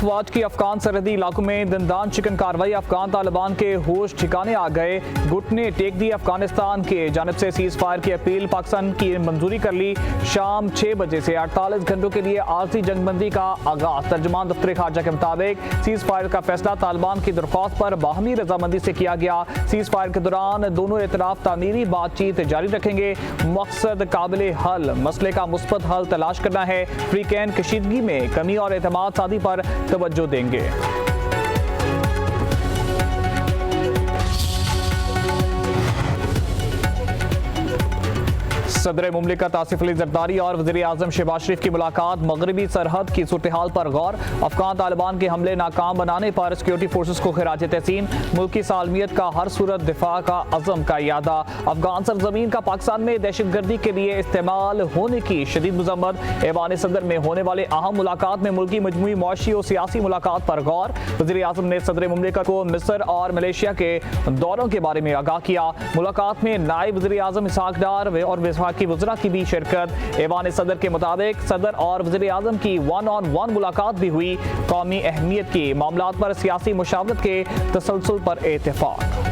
अफवाज की अफगान सरहदी इलाकों में दंदान शिकन कार्रवाई। अफगान तालिबान के होश ठिकाने आ गए, गुट ने टेक दी। अफगानिस्तान के जानब से सीज फायर की अपील पाकिस्तान की मंजूरी कर ली। शाम 6 बजे से 48 घंटों के लिए आरजी जंगबंदी का आगाज। तर्जुमान दफ्तर खारजा के मुताबिक सीज फायर का फैसला तालिबान की दरख्वास्त पर बाहमी रजामंदी से किया गया। सीज फायर के दौरान दोनों एतराफ तामीरी बातचीत जारी रखेंगे। मकसद काबिल हल मसले का मुस्बत हल तलाश करना है। फ्रीकैन कशीदगी में कमी और एतमाद सादी पर तवज्जो देंगे। सदर मुमलिकत आसिफ अली जरदारी और वज़ीर आज़म शहबाज शरीफ की मुलाकात। मगरबी सरहद की सूरत हाल पर गौर। अफगान तालिबान के हमले नाकाम बनाने पर सिक्योरिटी फोर्सेस को खिराज तहसीन। मुल्की सालमियत का हर सूरत दिफा का अज़म का यादा। अफगान सरजमीन का पाकिस्तान में दहशतगर्दी के लिए इस्तेमाल होने की शदीद मजम्मत। ऐवान सदर में होने वाले अहम मुलाकात में मुल्की मजमूई मुआशी और सियासी मुलाकात पर गौर। वज़ीर आज़म ने सदर मुमलिकत को मिस्र और मलेशिया के दौरों के बारे में आगाह किया। मुलाकात में नायब वज़ीर आज़म इसहाक डार और की वज़रा की भी शिरकत। ऐवान सदर के मुताबिक सदर और वज़ीर आज़म की 1-on-1 मुलाकात भी हुई। कौमी अहमियत के मामलात पर सियासी मुशावरत के तसलसल पर इत्तेफाक।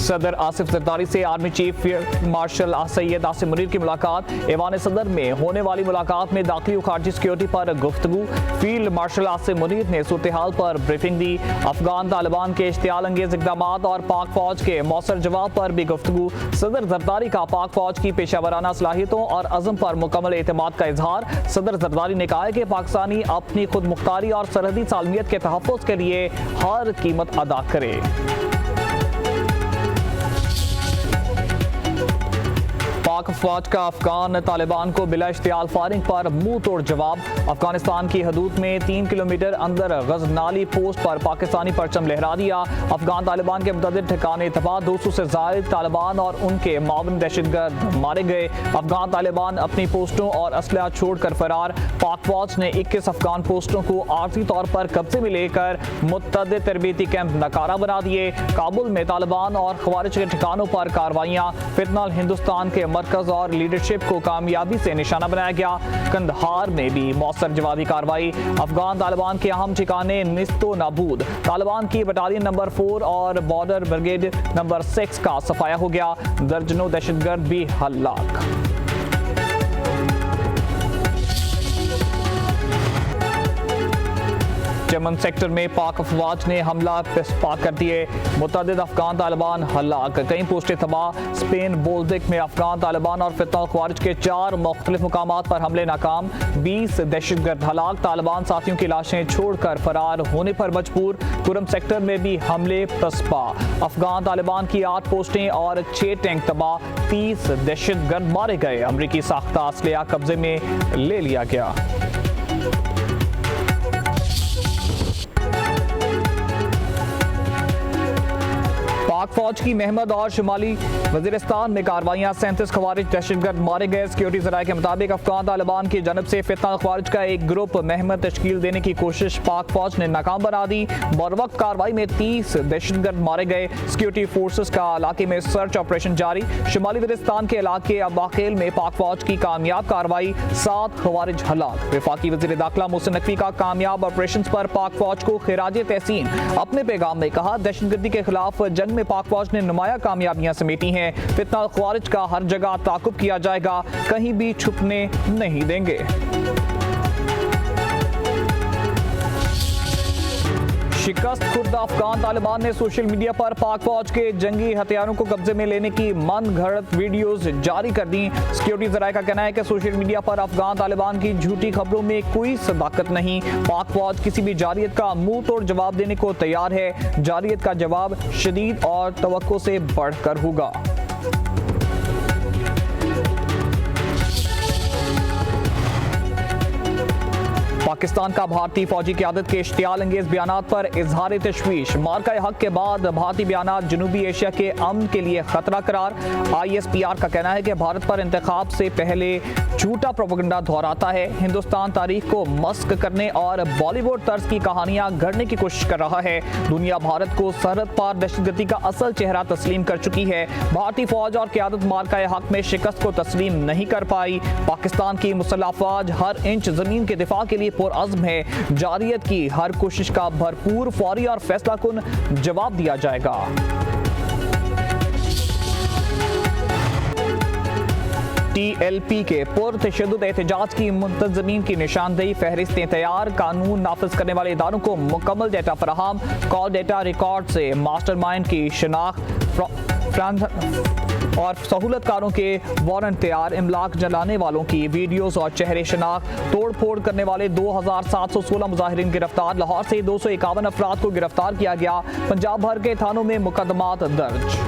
सदर आसिफ जरदारी से army chief marshal Syed Asim Munir की मुलाकात। ऐवान सदर में होने वाली मुलाकात में दाखिली और खारजी सिक्योरिटी पर गुफ्तगू। फील्ड मार्शल आसिम मुनीर ने सूरत हाल पर ब्रीफिंग दी। अफगान तालिबान के इश्तियाल अंगेज इकदाम और पाक फौज के मौसर जवाब पर भी गुफ्तगू। सदर जरदारी का पाक फौज की पेशावराना सलाहियतों और अज़म पर मुकम्मल एतमाद का इजहार। सदर जरदारी ने कहा है कि पाकिस्तानी अपनी खुद मुख्तारी और सरहदी सालमियत के तहफ़्फ़ुज़ के लिए हर कीमत अदा करे। पाक फौज का अफगान तालिबान को बिला इश्तियाल फायरिंग पर मुंह तोड़ जवाब। अफगानिस्तान की हदूद में 3 किलोमीटर अंदर गजनाली पोस्ट पर पाकिस्तानी परचम लहरा दिया। अफगान तालिबान के मुतअद्दिद ठिकाने तबाह। 200 से ज़ायद तालिबान और उनके मावन दहशतगर्द मारे गए। अफगान तालिबान अपनी पोस्टों और असलहा छोड़कर फरार। पाक फौज ने 21 अफगान पोस्टों को आर्जी तौर पर कब्जे में लेकर मुतअद्दिद तरबीती कैंप नकारा बना दिए। काबुल में तालिबान और खवारिज के ठिकानों पर कार्रवाइयाँ। फितनल हिंदुस्तान के मरकज और लीडरशिप को कामयाबी से निशाना बनाया गया। कंदहार में भी मौसर जवाबी कार्रवाई। अफगान तालिबान के अहम ठिकाने निस्तो नाबूद। तालिबान की बटालियन नंबर 4 और बॉर्डर ब्रिगेड नंबर 6 का सफाया हो गया। दर्जनों दहशतगर्द भी हलाक। चमन सेक्टर में पाक अफवाज ने हमला पाक कर दिए। मुतअद्दिद अफगान तालिबान हलाक, कई पोस्टें तबाह। स्पेन बोल्दिक में अफगान तालिबान और फितनल ख्वारिज के 4 मुख्तलिफ मुकामात पर हमले नाकाम। 20 दहशतगर्द हलाक। तालिबान साथियों की लाशें छोड़कर फरार होने पर मजबूर। कुरम सेक्टर में भी हमले पसपा। अफगान तालिबान की 8 पोस्टें और 6 टैंक तबाह। 30 दहशतगर्द मारे गए। अमरीकी साख्ता असलहा कब्जे में ले लिया गया। पाक फौज की महमद और शुमाली वजीरिस्तान में कार्रवाइयाँ। 37 खवारिज दहशतगर्द मारे गए। सिक्योरिटी जराये के मुताबिक अफगान तालिबान की जानब से फितनल खवारिज का एक ग्रुप महमद तश्कील देने की कोशिश पाक फौज ने नाकाम बना दी। बरवक्त कार्रवाई में 30 दहशतगर्द मारे गए। सिक्योरिटी फोर्सेस का इलाके में सर्च ऑपरेशन जारी। शुमाली वजीरिस्तान के इलाके अबाखेल में पाक फौज की कामयाब कार्रवाई। 7 खवारिज हलाक। वफाकी वजीर दाखिला मोहसिन नकवी का कामयाब ऑपरेशन पर पाक फौज को खिराज तहसीन। अपने पैगाम में कहा, दहशतगर्दी के खिलाफ जंग में पाक फौज ने नुमाया कामयाबियां समेटी हैं। फितनल ख्वारिज का हर जगह ताकुब किया जाएगा, कहीं भी छुपने नहीं देंगे। शिकस्त खुर्द अफगान तालिबान ने सोशल मीडिया पर पाक फौज के जंगी हथियारों को कब्जे में लेने की मन घड़त वीडियोस जारी कर दी। सिक्योरिटी जराये का कहना है कि सोशल मीडिया पर अफगान तालिबान की झूठी खबरों में कोई सदाकत नहीं। पाक फौज किसी भी जारियत का मुंह तोड़ जवाब देने को तैयार है। जारियत का जवाब शदीद और तवक्को से बढ़कर होगा। पाकिस्तान का भारतीय फौजी क़यादत के इश्तियाल अंगेज बयानात पर इजहार तशवीश। मार्का हक के बाद भारतीय बयानात जनूबी एशिया के अमन के लिए खतरा करार। ISPR का कहना है कि भारत पर इंतखाब से पहले झूठा प्रोपेगेंडा दोहराता है, हिंदुस्तान तारीख को मस्क करने और बॉलीवुड तर्ज की कहानियां गढ़ने की कोशिश कर रहा है। दुनिया भारत को सरहद पार दहशतगर्दी का असल चेहरा तस्लीम कर चुकी है। भारतीय फौज और क़यादत मार्का हक में शिकस्त को तस्लीम नहीं कर पाई। पाकिस्तान की मुसल्लह फौज हर इंच जमीन के दिफा के लिए पुरअज़्म है। जारियत की हर कोशिश का भरपूर, फौरी और फैसलाकुन जवाब दिया जाएगा। TLP के पुरतशद्दुद एहतजाज की मुंतज़मीन की निशानदेही, फहरिस्तें तैयार, कानून नाफिज करने वाले इदारों को मुकम्मल डेटा फराहम, कॉल डेटा रिकॉर्ड से मास्टरमाइंड की शिनाख्त और सहूलतकारों के वारंट तैयार, इमलाक जलाने वालों की वीडियोस और चेहरे शनाख्त, तोड़ फोड़ करने वाले 2716 मुजाहिरीन गिरफ्तार। लाहौर से 251 अफराद को गिरफ्तार किया गया। पंजाब भर के थानों में मुकदमात दर्ज।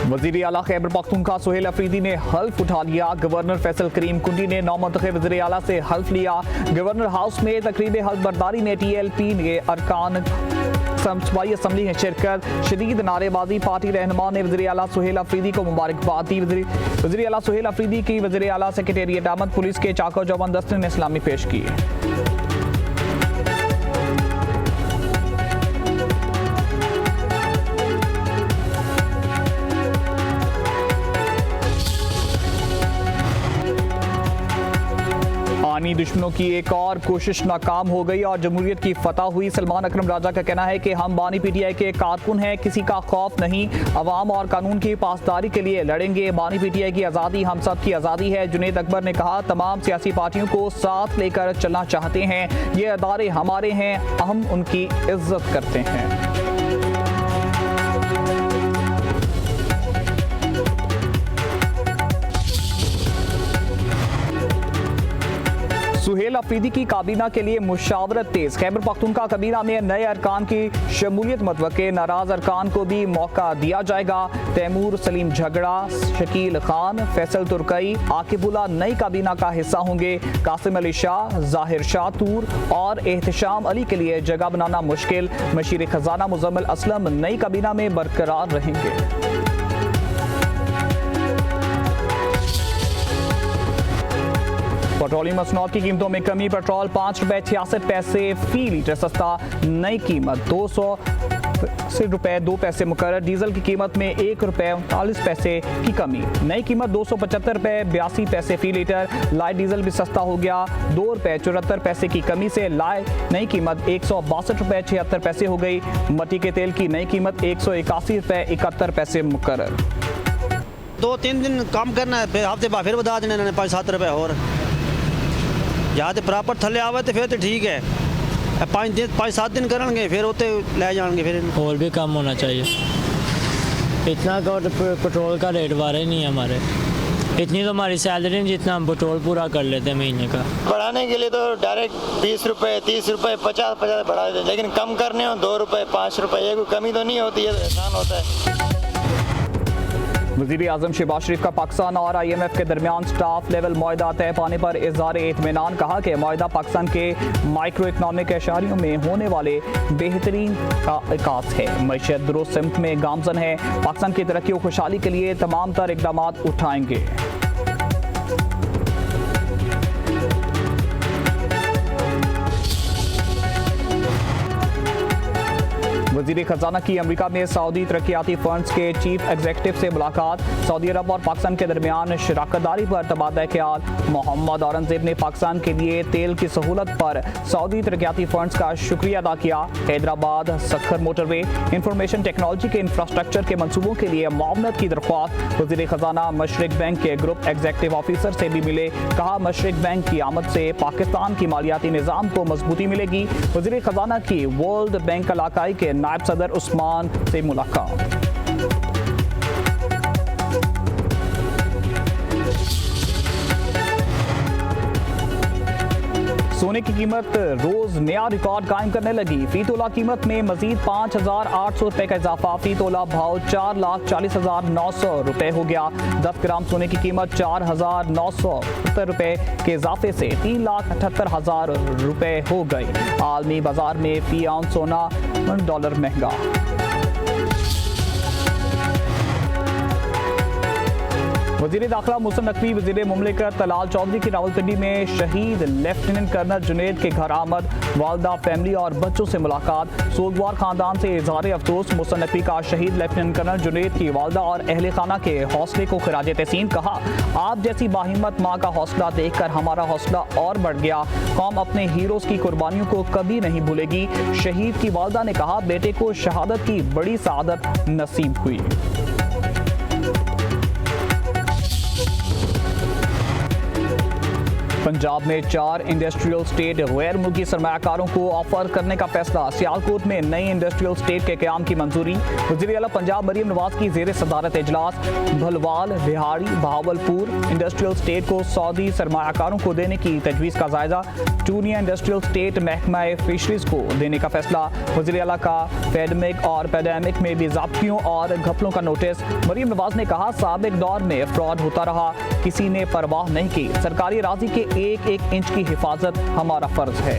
वज़ीर आला खैबर पख्तूनख्वा सुहेल अफरीदी ने हल्फ उठा लिया। गवर्नर फैसल करीम कुंडी ने नौमुंतखब वज़ीर आला से हल्फ लिया। गवर्नर हाउस में तकरीब हल्फ बर्दारी में TLP के अरकान सूबाई असम्बली में शिरकत, शदीद नारेबाजी। पार्टी रहनुमा ने वज़ीर आला सुहेल अफरीदी को मुबारकबाद दी। वज़ीर आला सुहेल अफरीदी की वज़ीर आला सेक्रेटेरिएट आमद, पुलिस के चाको जवान दस्ते ने इस्लामी पेश की। आनी दुश्मनों की एक और कोशिश नाकाम हो गई और जमहूरियत की फतह हुई। सलमान अकरम राजा का कहना है कि हम बानी PTI के कारकुन हैं, किसी का खौफ नहीं, अवाम और कानून की पासदारी के लिए लड़ेंगे। बानी PTI की आज़ादी हम सब की आज़ादी है। जुनेद अकबर ने कहा, तमाम सियासी पार्टियों को साथ लेकर चलना चाहते हैं, ये अदारे हमारे हैं, हम उनकी इज्जत करते हैं। सुहेल अफरीदी की काबीना के लिए मुशावरत तेज। खैबर पख्तूनख्वा काबीना में नए अरकान की शमूलियत मतवक्के, नाराज अरकान को भी मौका दिया जाएगा। तैमूर सलीम झगड़ा, शकील खान, फैसल तुर्कई, आकिबुल्ला नई काबीना का हिस्सा होंगे। कासिम अली शाह, जाहिर शाह तूर और एहतशाम अली के लिए जगह बनाना मुश्किल। मशीर खजाना मुजम्मिल असलम नई काबीना में बरकरार रहेंगे। पेट्रोलियम मसनूआत की कीमतों में कमी। पेट्रोल 5 रुपए 66 पैसे फी लीटर सस्ता, नई कीमत 280 रुपए 2 पैसे मुकर्रर। डीजल की कीमत में 1 रुपए 39 पैसे की कमी, नई कीमत 275 रुपए 82 पैसे फी लीटर। लाइट डीजल भी सस्ता हो गया, 2 रुपए 74 पैसे की कमी से नई कीमत 162 रुपए 76 पैसे हो गई। मट्टी के तेल की नई कीमत 181 रुपए 71 पैसे मुकर्रर। 2-3 दिन कम करना है, फिर हफ्ते बाद फिर बता देना इन्होंने 5-7 रुपए और या तो प्रॉपर थले आवे तो फिर तो ठीक है। 5-7 दिन करेंगे फिर उतने ले जाएंगे। फिर और भी कम होना चाहिए, इतना पेट्रोल का रेट बारे नहीं है हमारे, इतनी तो हमारी सैलरी नहीं जितना हम पेट्रोल पूरा कर लेते हैं महीने का। बढ़ाने के लिए तो डायरेक्ट 20 रुपए 30 रुपए 50 बढ़ा देते, लेकिन कम करने हो 2 रुपए 5 रुपए, ये कोई कमी तो नहीं होती है, आसान होता है। वज़ीर आज़म शहबाज शरीफ का पाकिस्तान और IMF के दरमियान स्टाफ लेवल मुआहदा तय पाने पर इज़हार इत्मीनान। कहा कि मुआहदा पाकिस्तान के माइक्रो इकनॉमिक एशारियों में होने वाले बेहतरीन का इकास है। मईशत दुरुस्त सिमत में गामजन है, पाकिस्तान की तरक्की और खुशहाली के लिए तमाम तर इक़दाम उठाएंगे। वज़ीर खजाना की अमेरिका में सऊदी तरक्याती फंड्स के चीफ एग्जीक्यूटिव से मुलाकात। सऊदी अरब और पाकिस्तान के दरमियान शराकतदारी पर तबादला ख्याल। मोहम्मद औरंगजेब ने पाकिस्तान के लिए तेल की सहूलत पर सऊदी तरक्याती फंड्स का शुक्रिया अदा किया। Hyderabad Sukkur motorway information technology के इंफ्रास्ट्रक्चर के मंसूबों के लिए मुआवनत की दरख्वास्त। वज़ीर खजाना मशरिक बैंक के ग्रुप एग्जीक्यूटिव ऑफिसर से भी मिले। कहा, मशरिक बैंक की आमद से पाकिस्तान की मालियाती निज़ाम को मजबूती मिलेगी। वज़ीर खजाना की वर्ल्ड बैंक इलाकाई के नायब सदर उस्मान से मुलाकात। सोने की कीमत रोज नया रिकॉर्ड कायम करने लगी। फी तोला कीमत में मजीद 5,800 रुपए का इजाफा। फी तोला भाव 4,40,900 रुपए हो गया। 10 ग्राम सोने की कीमत 4,970 रुपए के इजाफे से 3,78,000 रुपए हो गई। आलमी बाजार में फी आउंस सोना $1 महंगा। वज़ीर दाखिला मोहसिन नकवी वज़ीर मुमलिकत तलाल चौधरी की रावलपिंडी में शहीद लेफ्टिनेंट कर्नल जुनैद के घर आमद। वालदा, फैमिली और बच्चों से मुलाकात। सोगवार खानदान से इजहार अफसोस। मोहसिन नकवी का शहीद लेफ्टिनेंट कर्नल जुनैद की वालदा और अहले खाना के हौसले को खिराज तहसीन। कहा, आप जैसी बाहिम्मत माँ का हौसला देखकर हमारा हौसला और बढ़ गया। कौम अपने हीरोज की कुर्बानियों को कभी नहीं भूलेगी। शहीद की वालदा ने कहा, बेटे को शहादत की बड़ी सआदत नसीब हुई। पंजाब में 4 इंडस्ट्रियल स्टेट गैर मुल्की सरमायाकारों को ऑफर करने का फैसला। सियालकोट में नई इंडस्ट्रियल स्टेट के क़याम की मंजूरी। वज़ीर आला पंजाब मरीम नवाज की ज़ेर सदारत इजलास। भलवाल, रिहाड़ी, बहावलपुर इंडस्ट्रियल स्टेट को सऊदी सरमायाकारों को देने की तजवीज़ का जायजा। टूनिया इंडस्ट्रियल स्टेट महकमा फिशरीज को देने का फैसला। वज़ीर आला का पैडमिक और पैडेमिक में भी ज़ाब्तियों और घपलों का नोटिस। मरीम नवाज ने कहा, साबिक दौर में फ्रॉड होता रहा, किसी ने परवाह नहीं की। सरकारी राजी के एक एक इंच की हिफाजत हमारा फर्ज है।